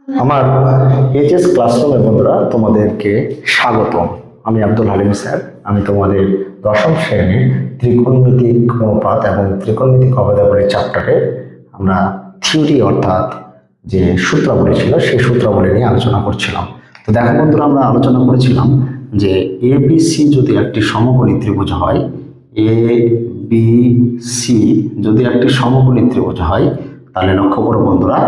আমার এইচএস ক্লাসরুমে বন্ধুরা তোমাদেরকে স্বাগতম। আমি আব্দুল হালিম স্যার। আমি তোমাদের দশম শ্রেণীর ত্রিকোণমিতিক অনুপাত এবং ত্রিকোণমিতিক অবয়বাবলী চ্যাপ্টারে আমরা থিওরি অর্থাৎ যে সূত্রাবলী ছিল সেই সূত্রাবলী নিয়ে আলোচনা করছিলাম। তো দেখো বন্ধুরা, আমরা আলোচনা করেছিলাম যে এবিসি যদি একটি সমকোণী ত্রিভুজ হয়, এ বি সি যদি একটি সমকোণী ত্রিভুজ হয়, তাহলে লক্ষ্য করো বন্ধুরা,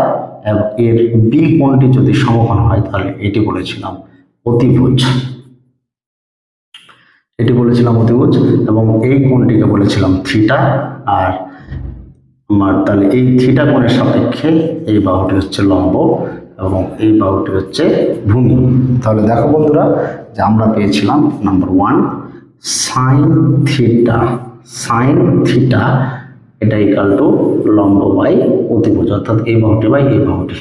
এর বি কোণটি যদি সমকোণ হয় তাহলে এটি বলেছিলাম অতিভুজ। এটি বলেছিলাম অতিভুজ এবং এই কোণটিকে বলেছিলাম থিটা। আর আমার তাহলে এই থিটা কোণের সাপেক্ষে এই বাহুটি হচ্ছে লম্ব এবং এই বাহুটি হচ্ছে ভূমি। তাহলে দেখো বন্ধুরা যে আমরা পেয়েছিলাম number 1 sine theta. Sine theta এটা ইকাল টু লম্ব বাই অতিভুজ, অর্থাৎ এই বাহুটি বাই এই বাহুটি,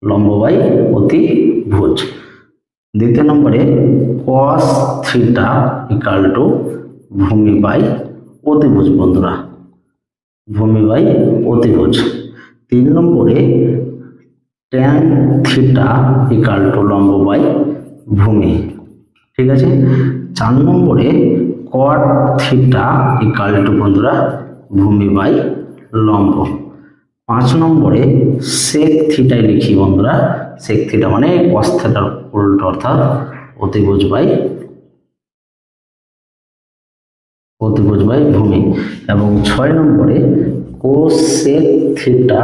লম্ব বাই অতিভুজ। দ্বিতীয় নম্বরে cos থিটা ইকাল টু ভূমি বাই অতিভুজ বন্ধুরা, ভূমি বাই অতিভুজ। 3 নম্বরে tan থিটা ইকাল টু লম্ব বাই ভূমি, ঠিক আছে। 4 নম্বরে cot থিটা ইকাল টু বন্ধুরা ভূমি বাই লম্ব। 5 নম্বরে sec থিটাই লিখি বন্ধুরা, sec থিটা মানে cos থিটার উল্টো অর্থাৎ অতিভুজ বাই ভূমি। এবং 6 নম্বরে cosec থিটা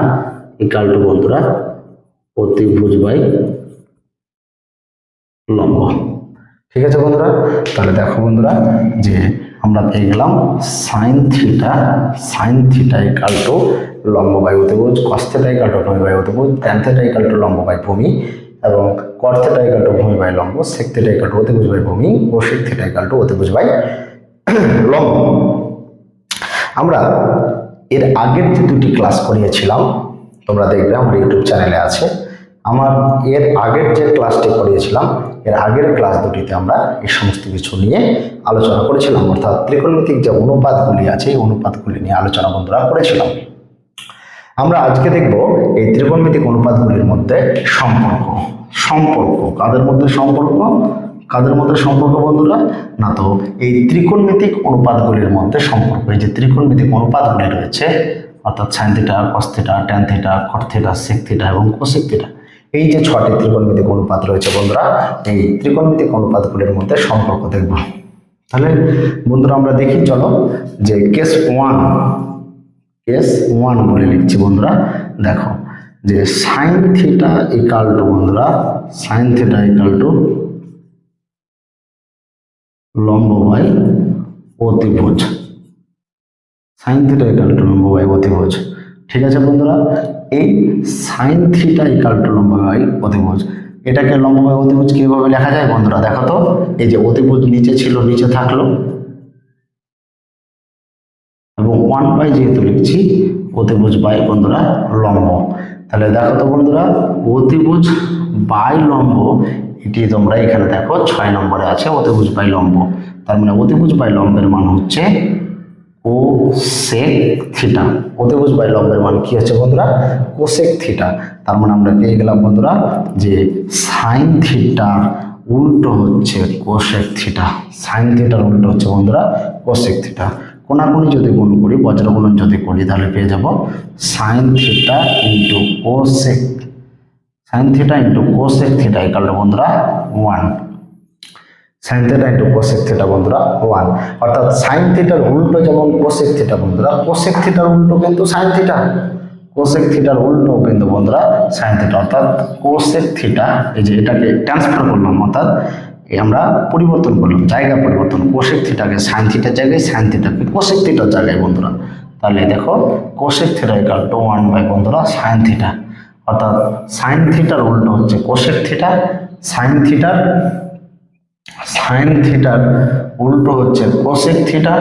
ইকাল টু বন্ধুরা অতিভুজ বাই লম্ব, ঠিক আছে বন্ধুরা। তাহলে দেখো বন্ধুরা যে আমরা পেয়ে গেলাম সাইন থিটা ইকাল টু লম্ব বাই অতিভুজ, cos থিটা ইকাল টু ভূমি বাই অতিভুজ, tan থিটা ইকাল টু লম্ব বাই ভূমি এবং cot থিটা ইকাল টু ভূমি বাই লম্ব, sec থিটা ইকাল টু অতিভুজ বাই ভূমি, cosec থিটা ইকাল টু অতিভুজ বাই লম্ব। আমরা এর আগের যে দুটি ক্লাস করিয়েছিলাম তোমরা দেখবে আমার ইউটিউব চ্যানেলে আছে। আমার এর আগের যে ক্লাসটি করিয়েছিলাম, এর আগের ক্লাস দুটিতে আমরা এই সমস্ত কিছু নিয়ে আলোচনা করেছিলাম, অর্থাৎ ত্রিকোণমিতিক যে অনুপাতগুলি আছে এই অনুপাতগুলি নিয়ে আলোচনা বন্ধুরা করেছিলাম। আমরা আজকে দেখব এই ত্রিকোণমিতিক অনুপাতগুলির মধ্যে সম্পর্ক কাদের মধ্যে সম্পর্ক বন্ধুরা, না তো এই ত্রিকোণমিতিক অনুপাতগুলির মধ্যে সম্পর্ক। এই যে ত্রিকোণমিতিক অনুপাতগুলি রয়েছে অর্থাৎ sine theta, cos theta, tan theta, cot theta, sec theta এবং কোসেক থিটা, এই যে 6টি ত্রিকোণমিতিক অনুপাত রয়েছে বন্ধুরা, এই ত্রিকোণমিতিক অনুপাতগুলির মধ্যে সম্পর্ক দেখব। তাহলে বন্ধুরা আমরা দেখি, চলো যে কেস 1 বলে লিখছি বন্ধুরা। দেখো যে সাইন থিটা ইকাল টু বন্ধুরা, সাইন থিটা ইকাল টু লম্ব বাই অতিভুজ, সাইন থিটা ইকাল টু লম্ব বাই অতিভুজ, ঠিক আছে বন্ধুরা। এই সাইন থিটা ইকাল টু লম্ব বাই অতিভুজ, এটাকে লম্ব বাই অতিভুজ কিভাবে লেখা যায় বন্ধুরা? দেখো তো, এই যে অতিভুজ নিচে ছিল, নিচে থাকলো এবং 1 বাই যেহেতু লিখছি অতিভুজ বাই বন্ধুরা লম্ব। তাহলে দেখো তো বন্ধুরা, অতিভুজ বাই লম্ব, এটি তোমরা এখানে দেখো 6 নম্বরে আছে অতিভুজ বাই লম্ব। তার মানে অতিভুজ বাই লম্বের মান হচ্ছে কোসেক থিটা। অতিভুজ বাই লম্বের মান কি হচ্ছে বন্ধুরা? Cosec theta. তার মানে আমরা পেয়ে গেলাম বন্ধুরা যে সাইন থিটার উল্টো হচ্ছে কোসেক থিটা। সাইন থিটার উল্টো হচ্ছে বন্ধুরা কোসেক থিটা। কোনাকুনি যদি গুণ করি, বজ্রগুণন যদি করি, তাহলে পেয়ে যাব sine theta into cosec, sine theta into cosec theta equal two বন্ধুরা 1। Sine theta into cosec theta বন্ধুরা 1, অর্থাৎ সাইন থিটার উল্টো যেমন কোসেক থিটা বন্ধুরা, কোসেক থিটার উল্টো কিন্তু সাইন থিটা, কোসেক থিটার উল্টো কিন্তু বন্ধুরা সাইন থিটা, অর্থাৎ কোসেক থিটা, এই যে এটাকে ট্রান্সফার করলাম, অর্থাৎ আমরা পরিবর্তন করলাম, জায়গা পরিবর্তন, কোসেক থিটাকে সাইন থিটার জায়গায়, সাইন থিটাকে কোসেক থিটার জায়গায় বন্ধুরা। তাহলে দেখো cosec theta equal to 1 by বন্ধুরা সাইন থিটা, অর্থাৎ সাইন থিটার উল্টো হচ্ছে কোসেক থিটা, সাইন থিটার উল্টো হচ্ছে কোসেক থিটা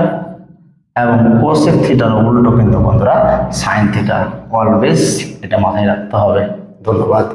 এবং কোসেক থিটার উল্টো কিন্তু বন্ধুরা সাইন থিটা। অলওয়েজ এটা মাথায় রাখতে হবে। ধন্যবাদ।